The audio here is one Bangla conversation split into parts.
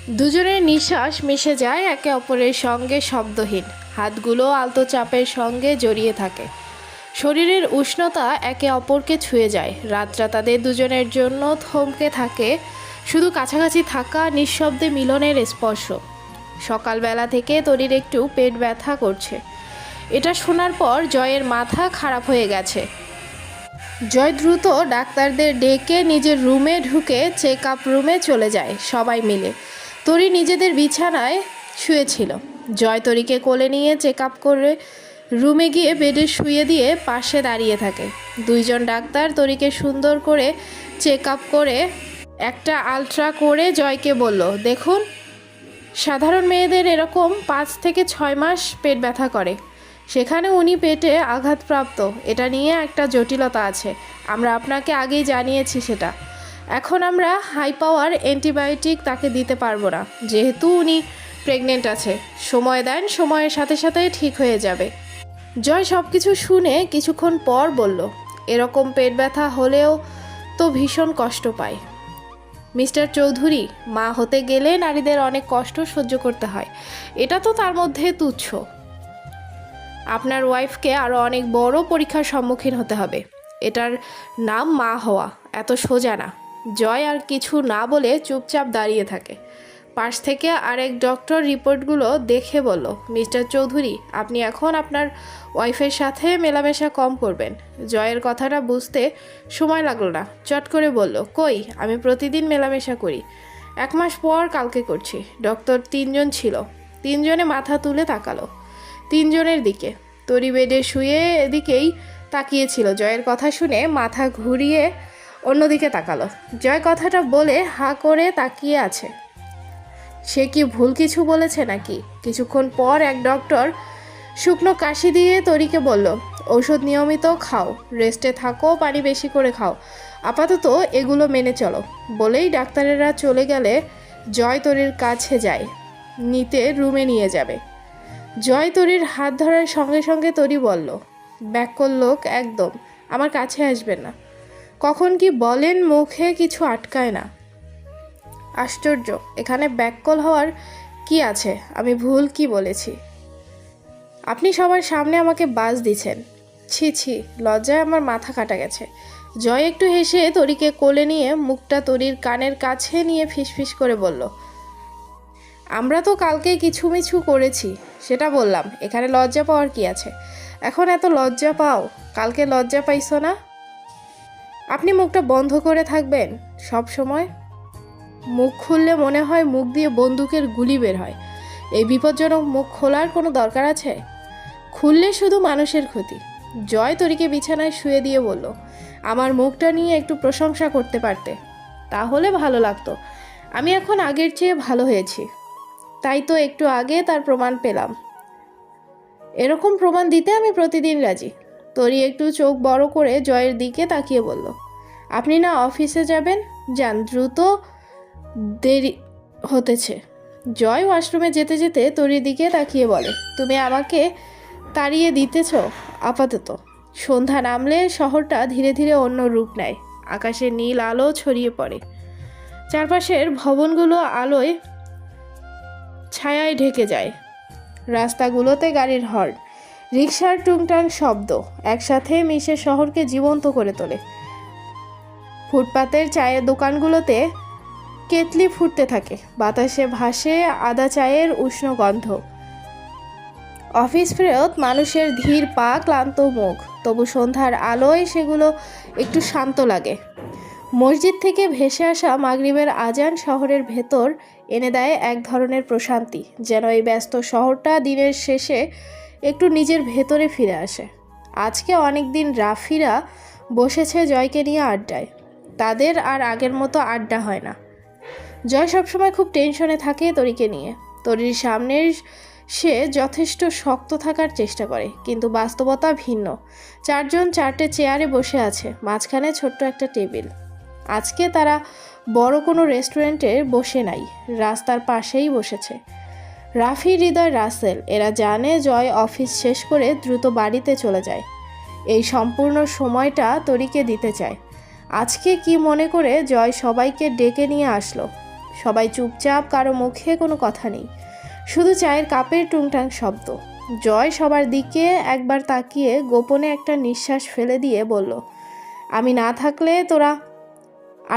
দুজনের নিঃশ্বাস মিশে যায় একে অপরের সঙ্গে শব্দহীন, হাতগুলো আলতো চাপের সঙ্গে জড়িয়ে থাকে। শরীরের উষ্ণতা একে অপরকে ছুঁয়ে যায়। রাতটা তাদের দুজনের জন্য থমকে থাকে, শুধু কাছাকাছি থাকা, নিঃশব্দে মিলনের স্পর্শ। সকালবেলা থেকে তরির একটু পেট ব্যথা করছে। এটা শোনার পর জয়ের মাথা খারাপ হয়ে গেছে। জয় দ্রুত ডাক্তারদের ডেকে নিজের রুমে ঢুকে চেক আপ রুমে চলে যায়। সবাই মিলে তরি নিজেদের বিছানায় শুয়েছিল। জয় তরিকে কোলে নিয়ে চেক আপ করে রুমে গিয়ে বেডে শুয়ে দিয়ে পাশে দাঁড়িয়ে থাকে। দুইজন ডাক্তার তরিকে সুন্দর করে চেক আপ করে একটা আলট্রা করে জয়কে বলল, দেখুন, সাধারণ মেয়েদের এরকম 5 থেকে 6 মাস পেট ব্যথা করে, সেখানে উনি পেটে আঘাতপ্রাপ্ত, এটা নিয়ে একটা জটিলতা আছে। আমরা আপনাকে আগেই জানিয়েছি সেটা। এখন আমরা হাই পাওয়ার অ্যান্টিবায়োটিক তাকে দিতে পারবো না, যেহেতু উনি প্রেগনেন্ট আছে। সময় দেন, সময়ের সাথে সাথে ঠিক হয়ে যাবে। জয় সব কিছু শুনে কিছুক্ষণ পর বলল, এরকম পেট ব্যথা হলেও তো ভীষণ কষ্ট পায় মিস্টার চৌধুরী। মা হতে গেলে নারীদের অনেক কষ্ট সহ্য করতে হয়, এটা তো তার মধ্যে তুচ্ছ। আপনার ওয়াইফকে আরও অনেক বড় পরীক্ষার সম্মুখীন হতে হবে। এটার নাম মা হওয়া, এত সোজা না। জয় আর কিছু না বলে চুপচাপ দাঁড়িয়ে থাকে। পাশ থেকে আরেক ডক্টর রিপোর্টগুলো দেখে বলল, মিস্টার চৌধুরী, আপনি এখন আপনার ওয়াইফের সাথে মেলামেশা কম করবেন। জয়ের কথাটা বুঝতে সময় লাগলো না, চট করে বলল, কই, আমি প্রতিদিন মেলামেশা করি। 1 মাস পর কালকে করছি। ডক্টর 3 জন ছিল, 3 জনে মাথা তুলে তাকালো 3 জনের দিকে। তরি বেডে শুয়ে এদিকেই তাকিয়েছিল। জয়ের কথা শুনে মাথা ঘুরিয়ে অন্যদিকে তাকালো। জয় কথাটা বলে হাঁ করে তাকিয়ে আছে। সে কি ভুল কিছু বলেছে নাকি? কিছুক্ষণ পর এক ডক্টর শুকনো কাশি দিয়ে তরিকে বলল, ঔষধ নিয়মিত খাও, রেস্টে থাকো, পানি বেশি করে খাও, আপাতত এগুলো মেনে চলো। বলেই ডাক্তারেরা চলে গেলে জয় তরির কাছে যায়, নিতে রুমে নিয়ে যাবে। জয় তরির হাত ধরার সঙ্গে সঙ্গে তরি বলল, ব্যাককল লোক একদম, আমার কাছে আসবেন না। কখন কি বলেন, মুখে কিছু আটকায় না। আশ্চর্য, এখানে ব্যাককল হওয়ার কি আছে? আমি ভুল কি বলেছি? আপনি সবার সামনে আমাকে বাজ দিচ্ছেন। ছি ছি, লজ্জায় আমার মাথা কাটা গেছে। জয় একটু হেসে তরিকে কোলে নিয়ে মুখটা তরির কানের কাছে নিয়ে ফিসফিস করে বলল, আমরা তো কালকে কিছু মিছু করেছি, সেটা বললাম, এখানে লজ্জা পাওয়ার কি আছে? এখন এত লজ্জা পাও, কালকে লজ্জা পাইছো না? আপনি মুখটা বন্ধ করে থাকবেন সব সময়। মুখ খুললে মনে হয় মুখ দিয়ে বন্দুকের গুলি বের হয়। এই বিপজ্জনক মুখ খোলার কোনো দরকার আছে? খুললে শুধু মানুষের ক্ষতি। জয় তরিকে বিছানায় শুয়ে দিয়ে বলল, আমার মুখটা নিয়ে একটু প্রশংসা করতে পারতে, তাহলে ভালো লাগতো। আমি এখন আগের চেয়ে ভালো হয়েছি, তাই তো একটু আগে তার প্রমাণ পেলাম। এরকম প্রমাণ দিতে আমি প্রতিদিন রাজি। তরি একটু চোখ বড় করে জয়ের দিকে তাকিয়ে বলল, আপনি না অফিসে যাবেন? যান, দ্রুত, দেরি হতেছে। জয় ওয়াশরুমে যেতে যেতে তরির দিকে তাকিয়ে বলে, তুমি আমাকে তাড়িয়ে দিতেছ আপাতত। সন্ধ্যা নামলে শহরটা ধীরে ধীরে অন্য রূপ নেয়। আকাশে নীল আলো ছড়িয়ে পড়ে, চারপাশের ভবনগুলো আলোয় ছায়ায় ঢেকে যায়। রাস্তাগুলোতে গাড়ির হর্ন, রিকশার টুংটাং শব্দ একসাথে মিশে শহরকে জীবন্ত করে তোলে। ফুটপাতের চায়ের দোকানগুলোতে কেতলি ফুটতে থাকে, বাতাসে ভাসে আদা চায়ের উষ্ণ গন্ধ। অফিস ফেরত মানুষের ধীর পা, ক্লান্ত মুখ, তবু সন্ধ্যার আলোয় সেগুলো একটু শান্ত লাগে। মসজিদ থেকে ভেসে আসা মাগরিবের আজান শহরের ভেতর এনে দেয় এক ধরনের প্রশান্তি, যেন এই ব্যস্ত শহরটা দিনের শেষে একটু নিজের ভেতরে ফিরে আসে। আজকে অনেক দিন রাফিরা বসেছে জয়কে নিয়ে আড্ডায়। তাদের আর আগের মতো আড্ডা হয় না। জয় সবসময় খুব টেনশনে থাকে তরিকে নিয়ে। তরির সামনে সে যথেষ্ট শক্ত থাকার চেষ্টা করে, কিন্তু বাস্তবতা ভিন্ন। 4 জন 4টে চেয়ারে বসে আছে, মাঝখানে ছোট্ট একটা টেবিল। আজকে তারা বড় কোনো রেস্টুরেন্টে বসে নাই, রাস্তার পাশেই বসেছে। রাফি, হৃদয়, রাসেল, এরা জানে জয় অফিস শেষ করে দ্রুত বাড়িতে চলে যায়। এই সম্পূর্ণ সময়টা তরিকে দিতে চায়। আজকে কি মনে করে জয় সবাইকে ডেকে নিয়ে আসলো সবাই চুপচাপ, কারো মুখে কোনো কথা নেই, শুধু চায়ের কাপের টুংটাং শব্দ। জয় সবার দিকে একবার তাকিয়ে গোপনে একটা নিঃশ্বাস ফেলে দিয়ে বলল, আমি না থাকলে তোরা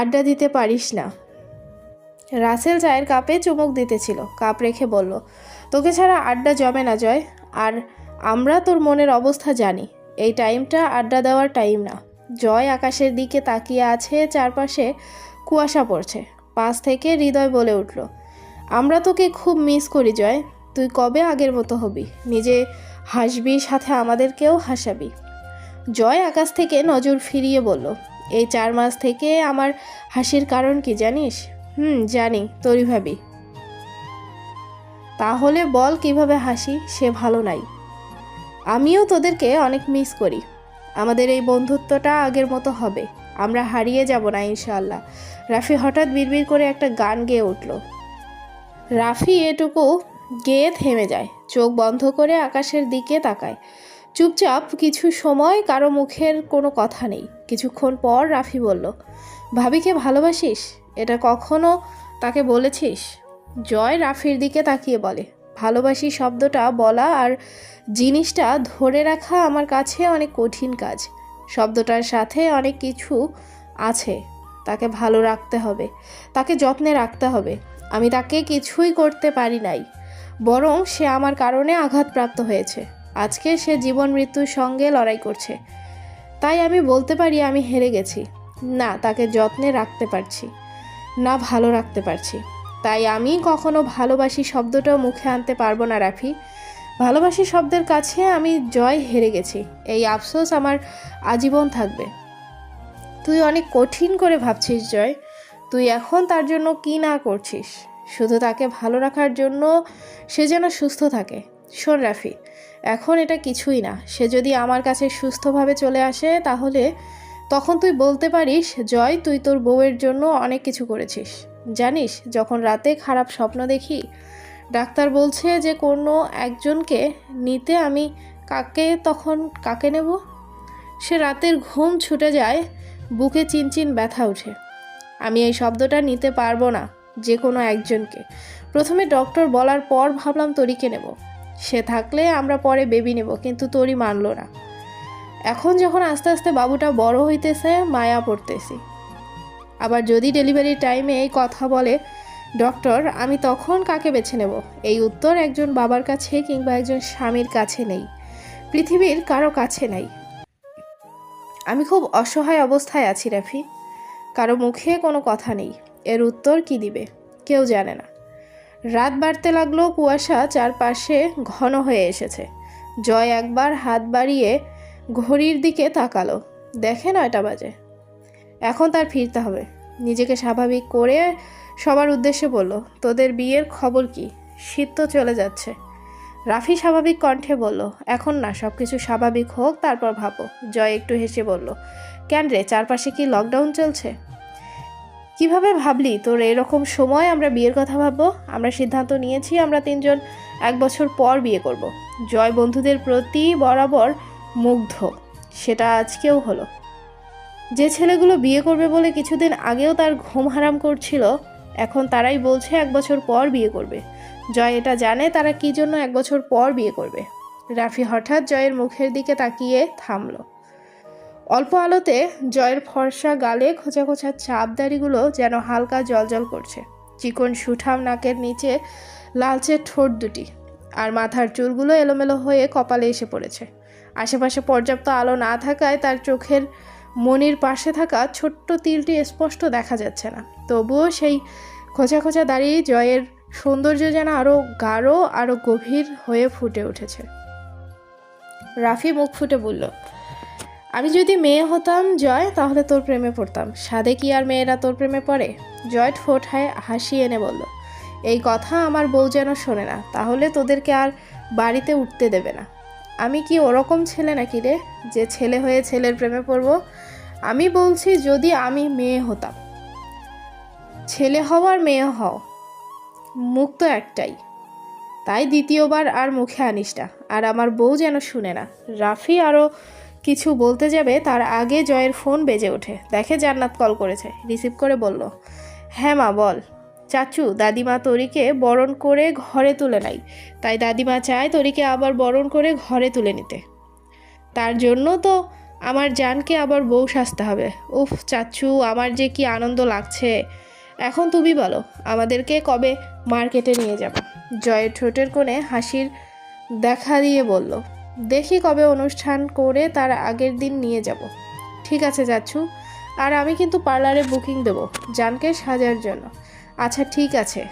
আড্ডা দিতে পারিস না। রাসেল চায়ের কাপে চুমুক দিতেছিল, কাপ রেখে বলল, তোকে ছাড়া আড্ডা জমে না জয়, আর আমরা তোর মনের অবস্থা জানি। এই টাইমটা আড্ডা দেওয়ার টাইম না। জয় আকাশের দিকে তাকিয়ে আছে, চারপাশে কুয়াশা পড়ছে। পাশ থেকে হৃদয় বলে উঠল, আমরা তোকে খুব মিস করি জয়। তুই কবে আগের মতো হবি? নিজে হাসবি, সাথে আমাদেরকেও হাসাবি। জয় আকাশ থেকে নজর ফিরিয়ে বলল, এই 4 মাস থেকে আমার হাসির কারণ কি জানিস? জানি, তোরই ভাবি। তাহলে বল কিভাবে হাসি? সে ভালো নাই। আমিও তোদেরকে অনেক মিস করি। আমাদের এই বন্ধুত্বটা আগের মতো হবে, আমরা হারিয়ে যাব না ইনশাআল্লাহ। রাফি হঠাৎ বিড়বিড় করে একটা গান গেয়ে উঠল। রাফি এটুকু গেয়ে থেমে যায়, চোখ বন্ধ করে আকাশের দিকে তাকায়। চুপচাপ কিছু সময়, কারো মুখের কোনো কথা নেই। কিছুক্ষণ পর রাফি বলল, ভাবিকে ভালোবাসিস? এটা কখনো তাকে বলেছিস? জয় রাফির দিকে তাকিয়ে বলে, ভালোবাসি শব্দটা বলা আর জিনিসটা ধরে রাখা আমার কাছে অনেক কঠিন কাজ। শব্দটার সাথে অনেক কিছু আছে। তাকে ভালো রাখতে হবে, তাকে যত্নে রাখতে হবে। আমি তাকে কিছুই করতে পারি নাই, বরং সে আমার কারণে আঘাতপ্রাপ্ত হয়েছে। আজকে সে জীবন মৃত্যুর সঙ্গে লড়াই করছে, তাই আমি বলতে পারি আমি হেরে গেছি। না তাকে যত্নে রাখতে পারছি, না ভালো রাখতে পারছি। তাই আমি কখনো ভালোবাসি শব্দটাও মুখে আনতে পারবো না রাফি। ভালোবাসি শব্দের কাছে আমি জয় হেরে গেছি, এই আফসোস আমার আজীবন থাকবে। তুই অনেক কঠিন করে ভাবছিস জয়। তুই এখন তার জন্য কি না করছিস, শুধু তাকে ভালো রাখার জন্য, সে যেন সুস্থ থাকে। শোন রাফি, এখন এটা কিছুই না। সে যদি আমার কাছে সুস্থভাবে চলে আসে, তাহলে তখন তুই বলতে পারিস, জয় তুই তোর বউয়ের জন্য অনেক কিছু করেছিস। জানিস, যখন রাতে খারাপ স্বপ্ন দেখি, ডাক্তার বলছে যে কোনো একজনকে নিতে, আমি তখন কাকে নেব? সে রাতের ঘুম ছুটে যায়, বুকে চিনচিন ব্যথা ওঠে। আমি এই শব্দটা নিতে পারবো না, যে কোনো একজনকে। প্রথমে ডক্টর বলার পর ভাবলাম তরিকে নেব, সে থাকলে আমরা পরে বেবি নেব, কিন্তু তরি মানলো না। এখন যখন আস্তে আস্তে বাবুটা বড় হইতেছে, মায়া পড়তেছি। আবার যদি ডেলিভারি টাইমে এই কথা বলে ডক্টর, আমি তখন কাকে বেছে নেব? এই উত্তর একজন বাবার কাছে কিংবা একজন স্বামীর কাছে নেই, পৃথিবীর কারো কাছে নেই। আমি খুব অসহায় অবস্থায় আছি রাফি, কারো মুখে কোনো কথা নেই। এর উত্তর কি দিবে কেউ জানে না। রাত বাড়তে লাগলো, কুয়াশা চারপাশে ঘন হয়ে এসেছে। জয় একবার হাত বাড়িয়ে ঘড়ির দিকে তাকালো, দেখে 9টা বাজে। এখন তার ফিরতে হবে। নিজেকে স্বাভাবিক করে সবার উদ্দেশ্যে বলল, তোদের বিয়ের খবর কি? শীত তো চলে যাচ্ছে। রাফি স্বাভাবিক কণ্ঠে বলল, এখন না, সব কিছু স্বাভাবিক হোক তারপর ভাবো। জয় একটু হেসে বলল, কেন রে, চারপাশে কি লকডাউন চলছে? কিভাবে ভাবলি তোর এরকম সময় আমরা বিয়ের কথা ভাববো? আমরা সিদ্ধান্ত নিয়েছি আমরা 3 জন 1 বছর পর বিয়ে করব। জয় বন্ধুদের প্রতি বরাবর মুগ্ধ, সেটা আজকেও হলো। যে ছেলেগুলো বিয়ে করবে বলে কিছুদিন আগেও তার ঘুম হারাম করছিল, এখন তারাই বলছে 1 বছর পর বিয়ে করবে। জয় এটা জানে তারা কি জন্য 1 বছর পর বিয়ে করবে। রাফি হঠাৎ জয়ের মুখের দিকে তাকিয়ে থামল। অল্প আলোতে জয়ের ফর্সা গালে খোঁচা খোঁচা চাপ দাড়িগুলো যেন হালকা জলজল করছে। চিকন সুঠাম নাকের নিচে লালচে ঠোঁট দুটি, আর মাথার চুলগুলো এলোমেলো হয়ে কপালে এসে পড়েছে। আশেপাশে পর্যাপ্ত আলো না থাকায় তার চোখের মনির পাশে থাকা ছোট্ট তিলটি স্পষ্ট দেখা যাচ্ছে না। তবুও সেই খোঁচা খোঁচা দাড়ি জয়ের সৌন্দর্য যেন আরও গাঢ়, আরও গভীর হয়ে ফুটে উঠেছে। রাফি মুখ ফুটে বলল, আমি যদি মেয়ে হতাম জয়, তাহলে তোর প্রেমে পড়তাম। সাধে কি আর মেয়েরা তোর প্রেমে পড়ে? জয় ঠোঁট হাসি এনে বলল, এই কথা আমার বউ যেন শোনে না, তাহলে তোদেরকে আর বাড়িতে উঠতে দেবে না। আমি কি ওরকম ছেলে নাকি রে, যে ছেলে হয়ে ছেলের প্রেমে পড়ব? আমি বলছি, যদি আমি মেয়ে হতাম। ছেলে হও আর মেয়ে হও, মুখ তো একটাই, তাই দ্বিতীয়বার আর মুখে আনিস না। আর আমার বউ যেন শুনে না। রাফি আরও কিছু বলতে যাবে, তার আগে জয়ের ফোন বেজে ওঠে। দেখে জান্নাত কল করেছে। রিসিভ করে বলল, হ্যাঁ মা বল। চাচু দাদিমা তরিকে বরণ করে ঘরে তুলে নাই, তাই দাদিমা চায় তরিকে আবার বরণ করে ঘরে তুলে নিতে। তার জন্য তো আমার জানকে আবার বউ সাজতে হবে। উফ চাচু, আমার যে কি আনন্দ লাগছে। এখন তুমি বলো, আমাদেরকে কবে মার্কেটে নিয়ে যাবে? জয়ের ঠোঁটের কোণে হাসির দেখা দিয়ে বলল, দেখি কবে অনুষ্ঠান করে তার আগের দিন নিয়ে যাব। ঠিক আছে চাচু, আর আমি কিন্তু পার্লারে বুকিং দেব জানকে সাজার জন্য। আচ্ছা ঠিক আছে,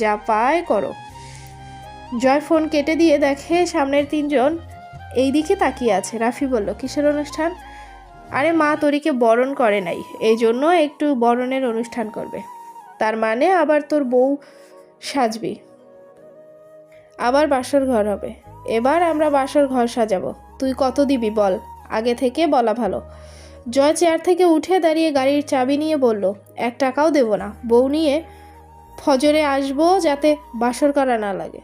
যা পায় করো। জয় ফোন কেটে দিয়ে দেখে সামনের তিনজন এই দিকে তাকিয়ে আছে। রাফি বলল, কিসের অনুষ্ঠান? আরে মা তরিকে বরণ করে নাই, এই জন্য একটু বরণের অনুষ্ঠান করবে। তার মানে আবার তোর বউ সাজবি, আবার বাসর ঘর হবে। এবার আমরা বাসর ঘর সাজাবো। তুই কত দিবি বল, আগে থেকে বলা ভালো। জয় চেয়ার থেকে উঠে দাঁড়িয়ে গাড়ির চাবি নিয়ে বলল, 1 টাকাও দেব না, বউ নিয়ে ফজরে আসবো যাতে বাসর করা না লাগে।